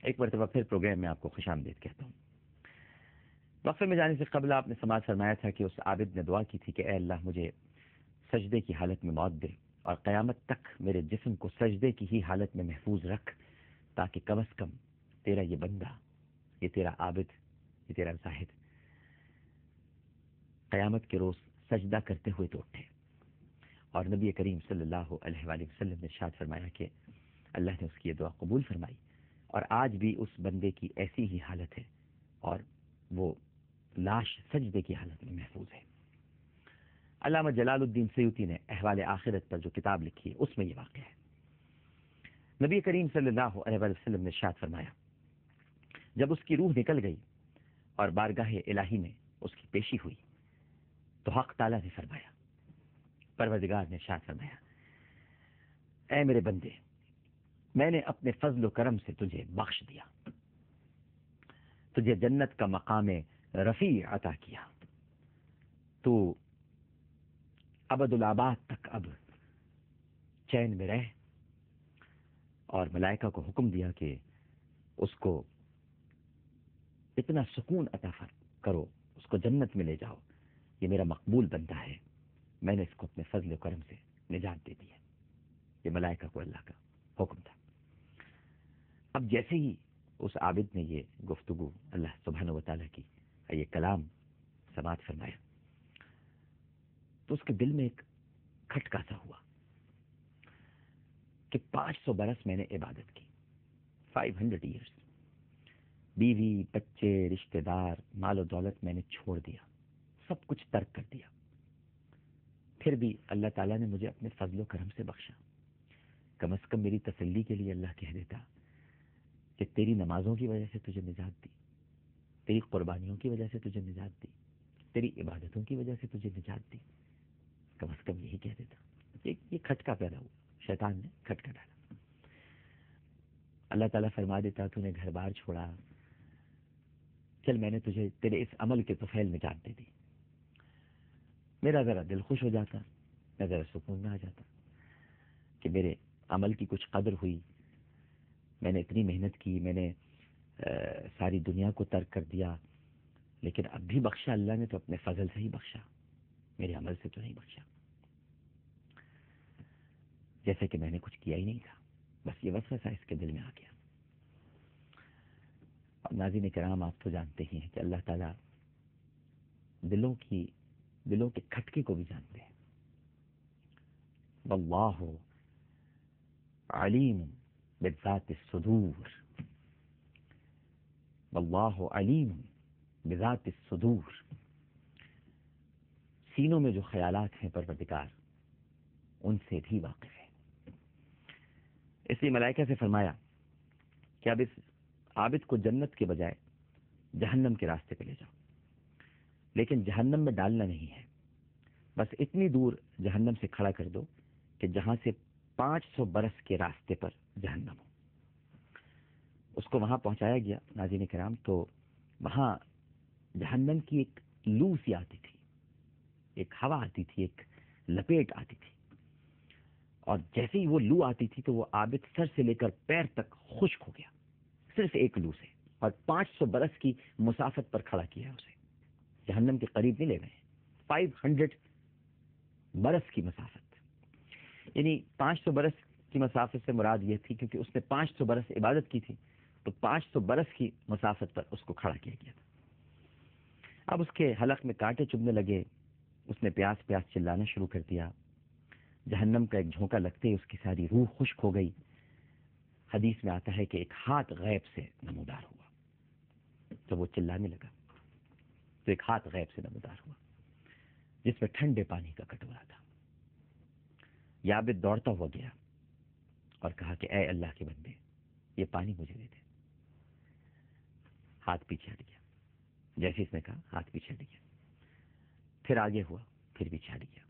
ایک مرتبہ پھر پروگرام میں آپ کو خوش آمدید کہتا ہوں۔ وقفے میں جانے سے قبل آپ نے سماعت فرمایا تھا کہ اس عابد نے دعا کی تھی کہ اے اللہ مجھے سجدے کی حالت میں موت دے اور قیامت تک میرے جسم کو سجدے کی ہی حالت میں محفوظ رکھ، تاکہ کم از کم تیرا یہ بندہ، یہ تیرا عابد، یہ تیرا زاہد قیامت کے روز سجدہ کرتے ہوئے تو اٹھے۔ اور نبی کریم صلی اللہ علیہ وآلہ وسلم نے ارشاد فرمایا کہ اللہ نے اس کی یہ دعا قبول فرمائی، اور آج بھی اس بندے کی ایسی ہی حالت ہے اور وہ لاش سجدے کی حالت میں محفوظ ہے۔ علامہ جلال الدین سیوطی نے احوال آخرت پر جو کتاب لکھی ہے اس میں یہ واقعہ ہے۔ نبی کریم صلی اللہ علیہ وآلہ وسلم نے ارشاد فرمایا، جب اس کی روح نکل گئی اور بارگاہ الہی میں اس کی پیشی ہوئی تو حق تعالیٰ نے فرمایا، پروردگار نے ارشاد فرمایا، اے میرے بندے، میں نے اپنے فضل و کرم سے تجھے بخش دیا، تجھے جنت کا مقام رفیع عطا کیا، تو ابد الآباد تک اب چین میں رہ، اور ملائکہ کو حکم دیا کہ اس کو اتنا سکون عطا کرو، اس کو جنت میں لے جاؤ، یہ میرا مقبول بندہ ہے، میں نے اس کو اپنے فضل و کرم سے نجات دے دی ہے۔ یہ ملائکہ کو اللہ کا حکم تھا۔ اب جیسے ہی اس عابد نے یہ گفتگو اللہ سبحانہ و تعالیٰ کی یہ کلام سماعت فرمایا تو اس کے دل میں ایک کھٹکا سا ہوا کہ 500 برس میں نے عبادت کی، 500 ایئرس، بیوی، بچے، رشتہ دار، مال و دولت میں نے چھوڑ دیا، سب کچھ ترک کر دیا، پھر بھی اللہ تعالیٰ نے مجھے اپنے فضل و کرم سے بخشا۔ کم از کم میری تسلی کے لیے اللہ کہہ دیتا کہ تیری نمازوں کی وجہ سے تجھے نجات دی، تیری قربانیوں کی وجہ سے تجھے نجات دی، تیری عبادتوں کی وجہ سے تجھے نجات دی، کم از کم یہی کہہ دیتا۔ یہ کھٹکا پیدا ہوا، شیطان نے کھٹکا ڈالا۔ اللہ تعالیٰ فرما دیتا تو نے گھر بار چھوڑا، چل میں نے تجھے تیرے اس عمل کے طفیل میں جان دے دی، میرا ذرا دل خوش ہو جاتا، میں ذرا سکون میں آ جاتا کہ میرے عمل کی کچھ قدر ہوئی، میں نے اتنی محنت کی، میں نے ساری دنیا کو ترک کر دیا، لیکن اب بھی بخشا اللہ نے تو اپنے فضل سے ہی بخشا، میرے عمل سے تو نہیں بخشا، جیسے کہ میں نے کچھ کیا ہی نہیں تھا، بس یہ وسوسہ اس کے دل میں آ گیا۔ اور ناظرین کرام، آپ تو جانتے ہی ہیں کہ اللہ تعالیٰ دلوں کے کھٹکے کو بھی جانتے ہیں۔ واللہ علیم بذات الصدور، واللہ علیم بذات الصدور، سینوں میں جو خیالات ہیں پروردگار ان سے بھی واقف ہے۔ اس لیے ملائکہ سے فرمایا کہ اب اس عابد کو جنت کے بجائے جہنم کے راستے پہ لے جاؤ، لیکن جہنم میں ڈالنا نہیں ہے، بس اتنی دور جہنم سے کھڑا کر دو کہ جہاں سے 500 برس کے راستے پر جہنم ہو۔ اس کو وہاں پہنچایا گیا ناظرین کرام، تو وہاں جہنم کی ایک لو سی آتی تھی، ایک ہوا آتی تھی، ایک لپیٹ آتی تھی، اور جیسے ہی وہ لو آتی تھی تو وہ عابد سر سے لے کر پیر تک خشک ہو گیا، صرف ایک لو سے، اور 500 برس کی مسافت پر کھڑا کیا اسے، جہنم کے قریب نہیں لے گئے، 500 برس کی مسافت، یعنی 500 برس کی مسافت سے مراد یہ تھی کیونکہ اس نے 500 برس عبادت کی تھی، تو 500 برس کی مسافت پر اس کو کھڑا کیا گیا تھا۔ اب اس کے حلق میں کانٹے چبھنے لگے، اس نے پیاس پیاس چلانا شروع کر دیا، جہنم کا ایک جھونکا لگتے ہی اس کی ساری روح خشک ہو گئی۔ حدیث میں آتا ہے کہ ایک ہاتھ غیب سے نمودار ہوا، جب وہ چلانے لگا تو ایک ہاتھ غیب سے نمودار ہوا جس میں ٹھنڈے پانی کا کٹورا تھا۔ یہ عابد دوڑتا ہوا گیا اور کہا کہ اے اللہ کے بندے، یہ پانی مجھے دے دے۔ ہاتھ پیچھے ہٹ گیا، جیسے اس نے کہا ہاتھ پیچھے ہٹ گیا، پھر آگے ہوا، پھر پیچھے ہٹ گیا،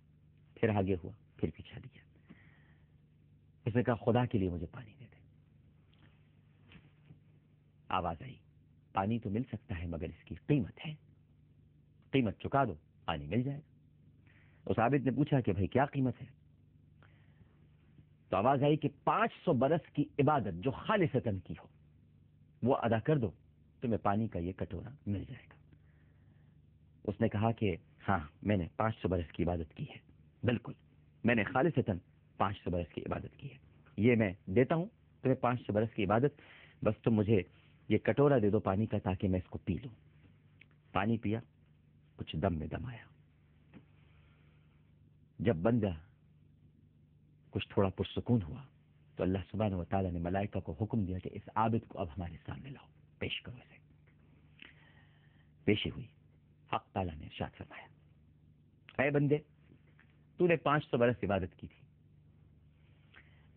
پھر آگے ہوا، پھر پیچھے ہٹ گیا۔ اس نے کہا خدا کے لیے مجھے پانی دے دے۔ آواز آئی، پانی تو مل سکتا ہے مگر اس کی قیمت ہے، قیمت چکا دو، پانی مل جائے گا۔ اس عابد نے پوچھا کہ بھائی کیا قیمت ہے؟ تو آواز آئی کہ 500 برس کی عبادت جو خالصتاً کی ہو، وہ ادا کر دو، تمہیں پانی کا یہ کٹورا مل جائے گا۔ اس نے کہا کہ ہاں، میں نے 500 برس کی عبادت کی ہے، بالکل، میں نے خالصتاً 500 برس کی عبادت کی ہے، یہ میں دیتا ہوں تمہیں 500 برس کی عبادت، بس تم مجھے یہ کٹورا دے دو پانی کا تاکہ میں اس کو پی لوں۔ پانی پیا، کچھ دم میں دم آیا۔ جب بندہ کچھ تھوڑا پرسکون ہوا تو اللہ سبحانہ و تعالیٰ نے ملائکہ کو حکم دیا کہ اس عابد کو اب ہمارے سامنے لاؤ، پیش کرو اسے۔ پیشی ہوئی، حق تعالیٰ نے ارشاد فرمایا، اے بندے، تو نے 500 برس عبادت کی تھی،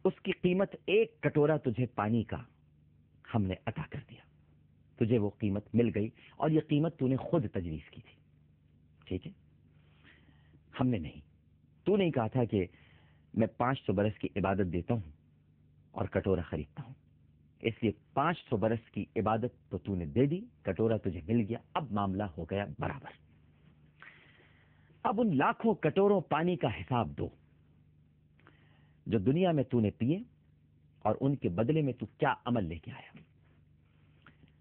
اس کی قیمت 1 کٹورا تجھے پانی کا ہم نے عطا کر دیا، تجھے وہ قیمت مل گئی، اور یہ قیمت تو نے خود تجویز کی تھی، ٹھیک ہے؟ ہم نے نہیں، تو نہیں کہا تھا کہ میں 500 برس کی عبادت دیتا ہوں اور کٹورا خریدتا ہوں، اس لیے 500 برس کی عبادت تو نے دے دی، کٹورا تجھے مل گیا، اب معاملہ ہو گیا برابر۔ اب ان لاکھوں کٹوروں پانی کا حساب دو جو دنیا میں تو نے پیے، اور ان کے بدلے میں تو کیا عمل لے کے آیا،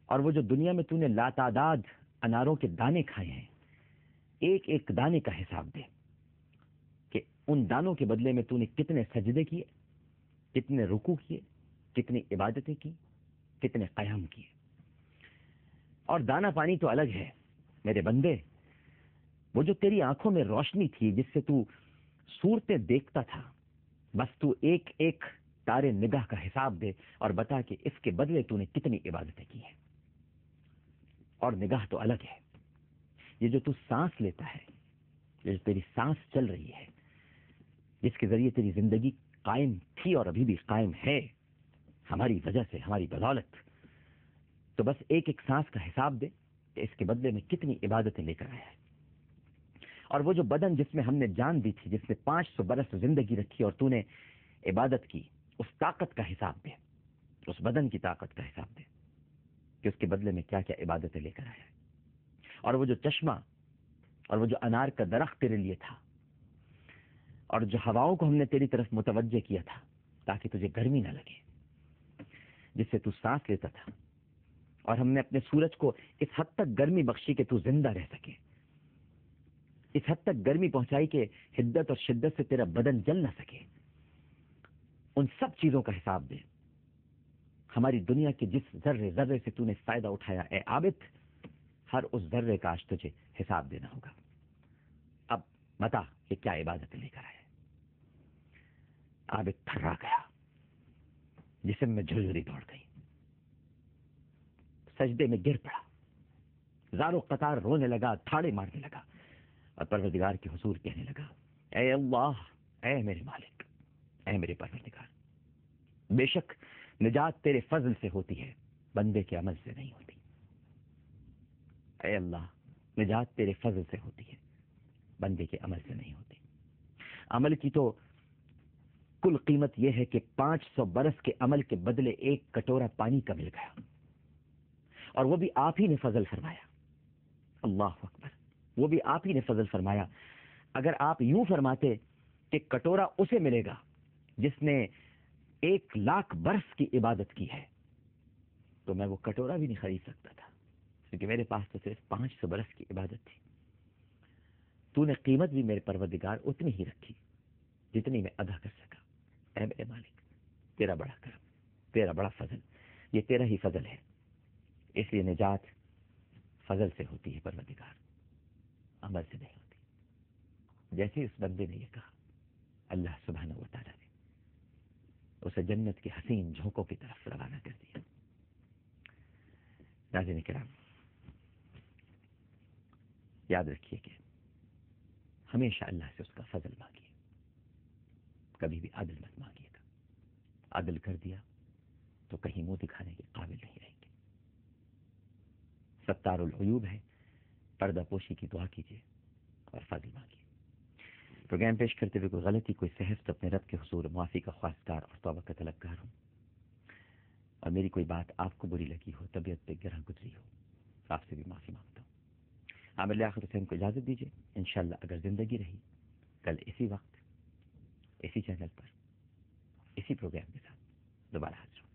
اور وہ جو دنیا میں تو نے لاتعداد اناروں کے دانے کھائے ہیں، ایک ایک دانے کا حساب دے کہ ان دانوں کے بدلے میں تو نے کتنے سجدے کیے، کتنے رکوع کیے، کتنی عبادتیں کی، کتنے قیام کیے۔ اور دانا پانی تو الگ ہے میرے بندے، وہ جو تیری آنکھوں میں روشنی تھی جس سے تو صورتیں دیکھتا تھا، بس تو ایک ایک تارے نگاہ کا حساب دے اور بتا کہ اس کے بدلے تو نے کتنی عبادتیں کی ہیں۔ اور نگاہ تو الگ ہے، یہ جو تو سانس لیتا ہے، یہ جو تیری سانس چل رہی ہے، جس کے ذریعے تیری زندگی قائم تھی اور ابھی بھی قائم ہے ہماری وجہ سے، ہماری بدولت، تو بس ایک ایک سانس کا حساب دے کہ اس کے بدلے میں کتنی عبادتیں لے کر آیا ہے۔ اور وہ جو بدن جس میں ہم نے جان دی تھی، جس نے 500 برس زندگی رکھی اور تو نے عبادت کی، اس طاقت کا حساب دے، اس بدن کی طاقت کا حساب دے کہ اس کے بدلے میں کیا کیا عبادتیں لے کر آیا ہے۔ اور وہ جو چشمہ اور وہ جو انار کا درخت تیرے لیے تھا، اور جو ہواؤں کو ہم نے تیری طرف متوجہ کیا تھا تاکہ تجھے گرمی نہ لگے، جس سے تو سانس لیتا تھا، اور ہم نے اپنے سورج کو اس حد تک گرمی بخشی کہ تو زندہ رہ سکے، اس حد تک گرمی پہنچائی کہ حدت اور شدت سے تیرا بدن جل نہ سکے، ان سب چیزوں کا حساب دے۔ ہماری دنیا کے جس ذرے ذرے سے تو نے فائدہ اٹھایا، اے عابد، ہر اس ذرے کا آج تجھے حساب دینا ہوگا۔ اب بتا کہ کیا عبادت لے کر آیا۔ عابد تھرا گیا، جسم میں جھرجھری دوڑ گئی، سجدے میں گر پڑا، زارو قطار رونے لگا، تھاڑے مارنے لگا، اور پروردگار کے حضور کہنے لگا، اے اللہ، اے میرے مالک، اے میرے پروردگار، بے شک نجات تیرے فضل سے ہوتی ہے، بندے کے عمل سے نہیں ہوتی۔ اے اللہ، نجات تیرے فضل سے ہوتی ہے، بندے کے عمل سے نہیں ہوتی۔ عمل کی تو کل قیمت یہ ہے کہ 500 برس کے عمل کے بدلے 1 کٹورا پانی کا مل گیا، اور وہ بھی آپ ہی نے فضل فرمایا۔ اللہ اکبر، وہ بھی آپ ہی نے فضل فرمایا۔ اگر آپ یوں فرماتے کہ کٹورا اسے ملے گا جس نے 1,00,000 برس کی عبادت کی ہے، تو میں وہ کٹورا بھی نہیں خرید سکتا تھا، کیونکہ میرے پاس تو صرف 500 برس کی عبادت تھی۔ تو نے قیمت بھی میرے پروردگار اتنی ہی رکھی جتنی میں ادا کر سکا۔ اے میرے مالک، تیرا بڑا کرم، تیرا بڑا فضل، یہ تیرا ہی فضل ہے، اس لیے نجات فضل سے ہوتی ہے پروردگار، عمل سے نہیں ہوتی۔ جیسے اس بندے نے یہ کہا، اللہ سبحانہ و تعالیٰ نے اسے جنت کی حسین جھونکوں کی طرف روانہ کر دیا۔ ناظرین کرام، یاد رکھیے کہ ہمیشہ اللہ سے اس کا فضل مانگیے، کبھی بھی عدل مت مانگیے گا۔ عدل کر دیا تو کہیں منہ دکھانے کے قابل نہیں رہیں گے۔ ستار العیوب ہے، پردہ پوشی کی دعا کیجیے اور فضل مانگیے۔ پروگرام پیش کرتے ہوئے کوئی غلطی، کوئی سہو تو اپنے رب کے حضور معافی کا خواستگار اور توبہ کا طلبگار ہوں، اور میری کوئی بات آپ کو بری لگی ہو، طبیعت پہ گرہ گزری ہو، آپ سے بھی معافی مانگتا ہوں۔ عامر لیاقت حسین کو اجازت دیجیے، انشاءاللہ اگر زندگی رہی کل اسی وقت، اسی چینل پر، اسی پروگرام کے ساتھ دوبارہ حاضر ہوں۔